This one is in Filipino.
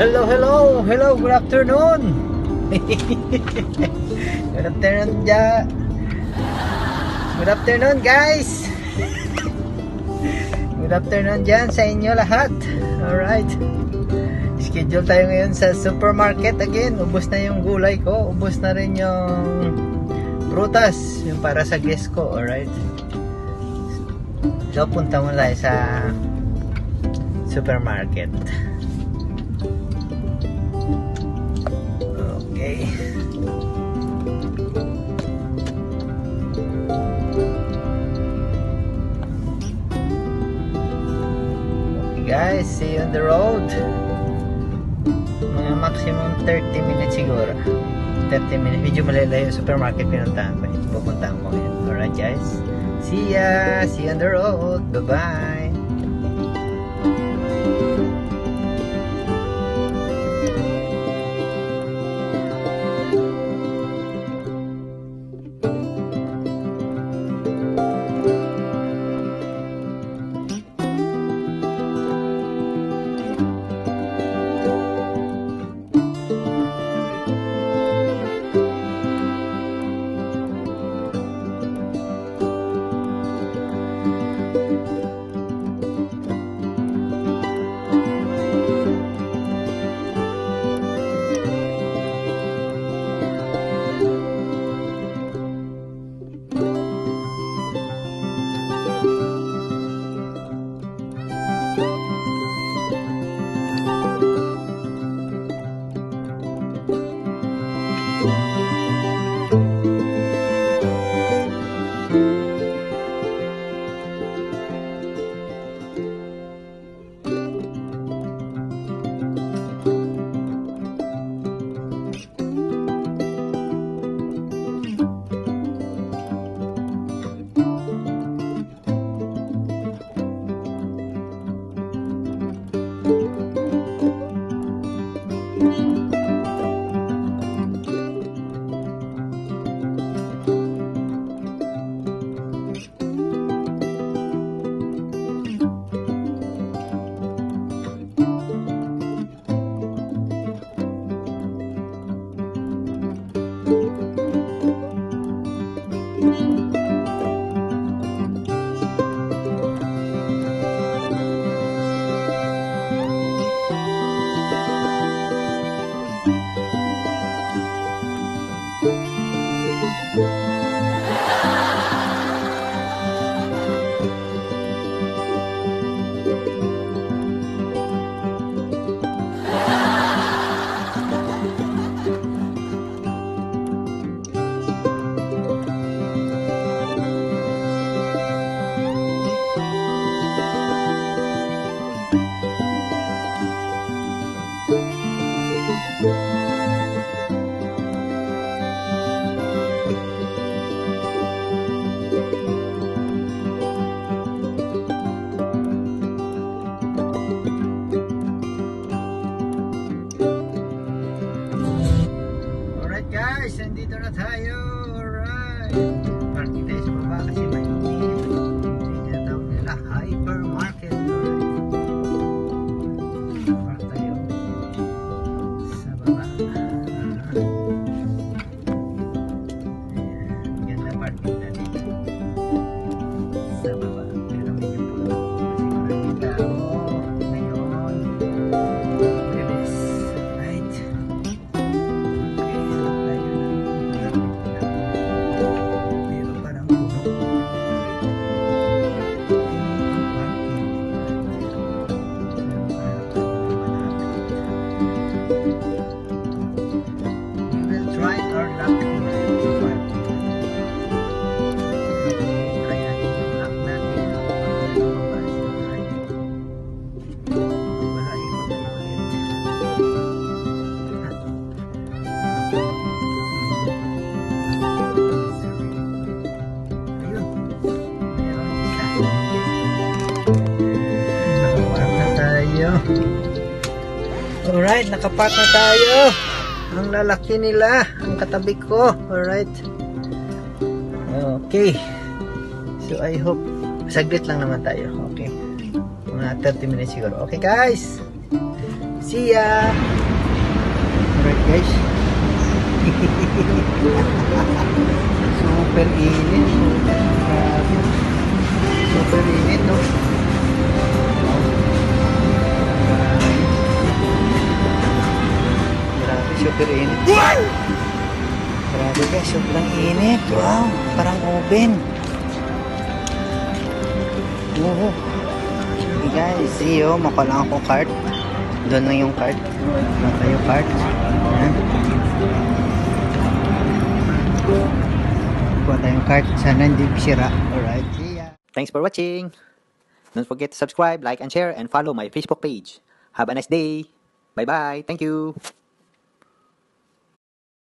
Hello, hello, hello, good afternoon. Good afternoon, good afternoon, guys. Good afternoon dyan sa inyo lahat. Alright. Schedule tayo ngayon sa supermarket again. Ubos na yung gulay ko. Ubos na rin yung prutas. Yung para sa guest ko. Alright. So, punta muna tayo sa supermarket. Okay. Guys, see you on the road. Mga maximum 30 minutes siguro. 30 minutes. Medyo malalayo yung supermarket pinuntahan ko. Pupuntahan ko ngayon. Alright guys. See ya! See you on the road. Bye-bye! Nandito na tayo. Alright. Parking tayo sa baba kasi mainit. Hindi na tawag nila hypermarket. Park tayo sa baba. Ganda parking na dito sa baba. Pero medyo puno kasi maraming tao ngayon. Release. Right. Alright, nakapark na tayo. Ang lalaki nila, ang katabi ko. Alright. Okay. So I hope saglit lang naman tayo. Okay. Mga 30 minutes siguro. Okay guys. See ya! Alright guys. Super init. Grabe. Super init, no? Grabe, super init. Grabe guys, sobrang init. Wow, parang oven. Oh. Hey guys, see you. Mukha lang ako cart. Doon na yung cart. Doon tayo cart. Ayan. Kuha tayong cart. Sana hindi sira. Alright, see ya. Thanks for watching. Don't forget to subscribe, like, and share, and follow my Facebook page. Have a nice day. Bye-bye. Thank you.